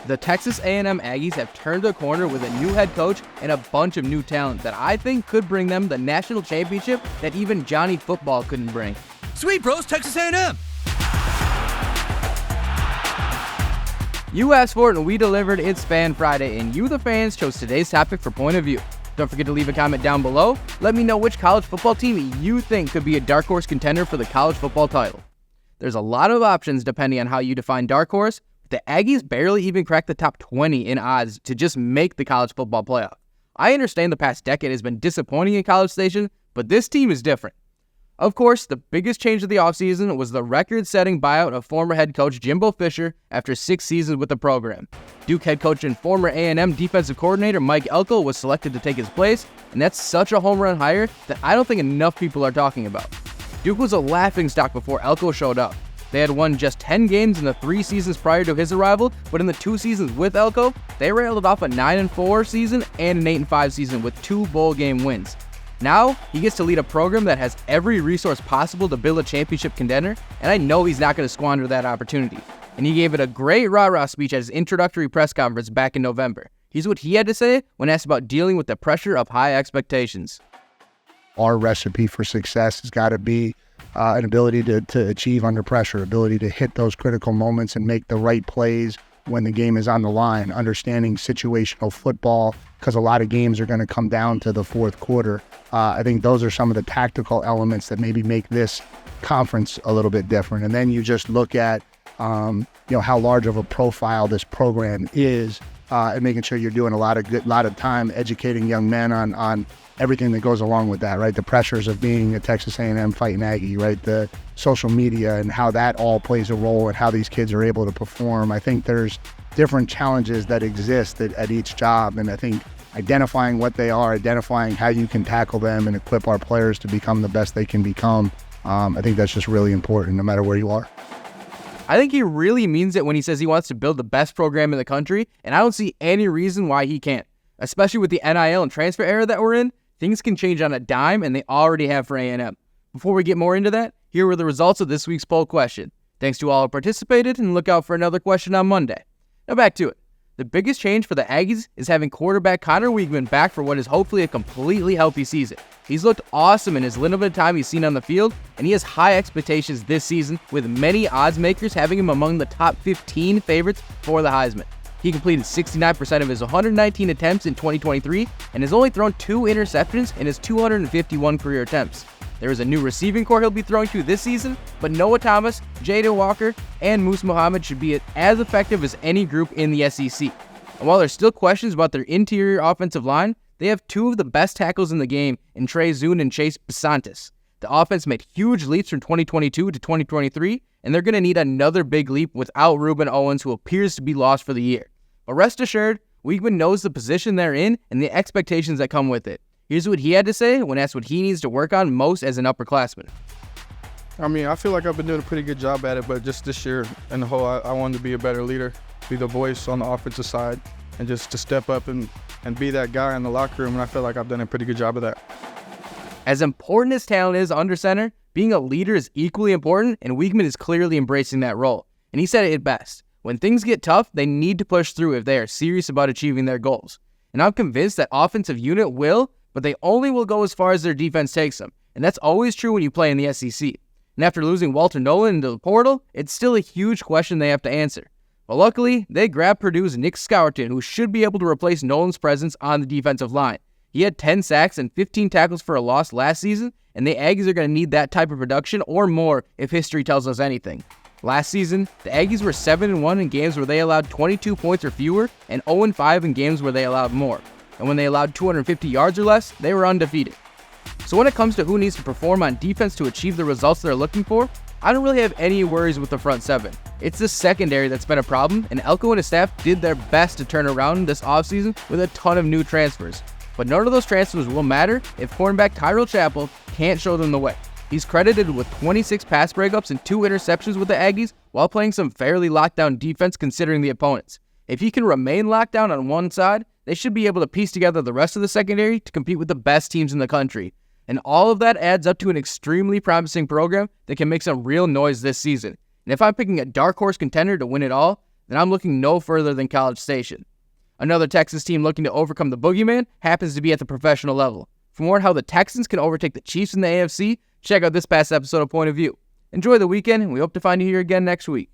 The Texas A&M Aggies have turned a corner with a new head coach and a bunch of new talent that I think could bring them the national championship that even Johnny Football couldn't bring. Sweet, bros, Texas A&M! You asked for it and we delivered. It's Fan Friday, and you, the fans, chose today's topic for Point of View. Don't forget to leave a comment down below. Let me know which college football team you think could be a dark horse contender for the college football title. There's a lot of options depending on how you define dark horse. The Aggies barely even cracked the top 20 in odds to just make the college football playoff. I understand the past decade has been disappointing in College Station, but this team is different. Of course, the biggest change of the offseason was the record-setting buyout of former head coach Jimbo Fisher after 6 seasons with the program. Duke head coach and former A&M defensive coordinator Mike Elko was selected to take his place, and that's such a home run hire that I don't think enough people are talking about. Duke was a laughingstock before Elko showed up. They had won just 10 games in the 3 seasons prior to his arrival, but in the 2 seasons with Elko, they railed off a 9-4 season and an 8-5 season with 2 bowl game wins. Now, he gets to lead a program that has every resource possible to build a championship contender, and I know he's not going to squander that opportunity. And he gave it a great rah-rah speech at his introductory press conference back in November. Here's what he had to say when asked about dealing with the pressure of high expectations. Our recipe for success has got to be an ability to achieve under pressure, ability to hit those critical moments and make the right plays when the game is on the line, understanding situational football, because a lot of games are going to come down to the fourth quarter. I think those are some of the tactical elements that maybe make this conference a little bit different. And then you just look at how large of a profile this program is, and making sure you're doing a lot of time educating young men on everything that goes along with that, right? The pressures of being a Texas A&M fighting Aggie, right? The social media and how that all plays a role and how these kids are able to perform. I think there's different challenges that exist at each job, and I think identifying what they are, identifying how you can tackle them and equip our players to become the best they can become, I think that's just really important no matter where you are. I think he really means it when he says he wants to build the best program in the country, and I don't see any reason why he can't. Especially with the NIL and transfer era that we're in, things can change on a dime, and they already have for A&M. Before we get more into that, here were the results of this week's poll question. Thanks to all who participated, and look out for another question on Monday. Now back to it. The biggest change for the Aggies is having quarterback Connor Weigman back for what is hopefully a completely healthy season. He's looked awesome in his limited time he's seen on the field, and he has high expectations this season, with many odds makers having him among the top 15 favorites for the Heisman. He completed 69% of his 119 attempts in 2023 and has only thrown 2 interceptions in his 251 career attempts. There is a new receiving core he'll be throwing to this season, but Noah Thomas, Jayden Walker, and Moose Muhammad should be as effective as any group in the SEC. And while there's still questions about their interior offensive line, they have 2 of the best tackles in the game in Trey Zune and Chase Basantis. The offense made huge leaps from 2022 to 2023, and they're going to need another big leap without Ruben Owens, who appears to be lost for the year. But rest assured, Weigman knows the position they're in and the expectations that come with it. Here's what he had to say when asked what he needs to work on most as an upperclassman. I feel like I've been doing a pretty good job at it, but just this year in the whole, I wanted to be a better leader, be the voice on the offensive side, and just to step up and be that guy in the locker room, and I feel like I've done a pretty good job of that. As important as talent is under center, being a leader is equally important, and Weigman is clearly embracing that role. And he said it best. When things get tough, they need to push through if they are serious about achieving their goals. And I'm convinced that offensive unit will, but they only will go as far as their defense takes them. And that's always true when you play in the SEC. And after losing Walter Nolan into the portal, it's still a huge question they have to answer. But luckily, they grabbed Purdue's Nick Scourton, who should be able to replace Nolan's presence on the defensive line. He had 10 sacks and 15 tackles for a loss last season, and the Aggies are going to need that type of production or more if history tells us anything. Last season, the Aggies were 7-1 in games where they allowed 22 points or fewer, and 0-5 in games where they allowed more. And when they allowed 250 yards or less, they were undefeated. So when it comes to who needs to perform on defense to achieve the results they're looking for, I don't really have any worries with the front 7. It's the secondary that's been a problem, and Elko and his staff did their best to turn around this offseason with a ton of new transfers. But none of those transfers will matter if cornerback Tyrell Chappell can't show them the way. He's credited with 26 pass breakups and 2 interceptions with the Aggies while playing some fairly locked down defense considering the opponents. If he can remain locked down on one side, they should be able to piece together the rest of the secondary to compete with the best teams in the country. And all of that adds up to an extremely promising program that can make some real noise this season. And if I'm picking a dark horse contender to win it all, then I'm looking no further than College Station. Another Texas team looking to overcome the boogeyman happens to be at the professional level. For more on how the Texans can overtake the Chiefs in the AFC, check out this past episode of Point of View. Enjoy the weekend, and we hope to find you here again next week.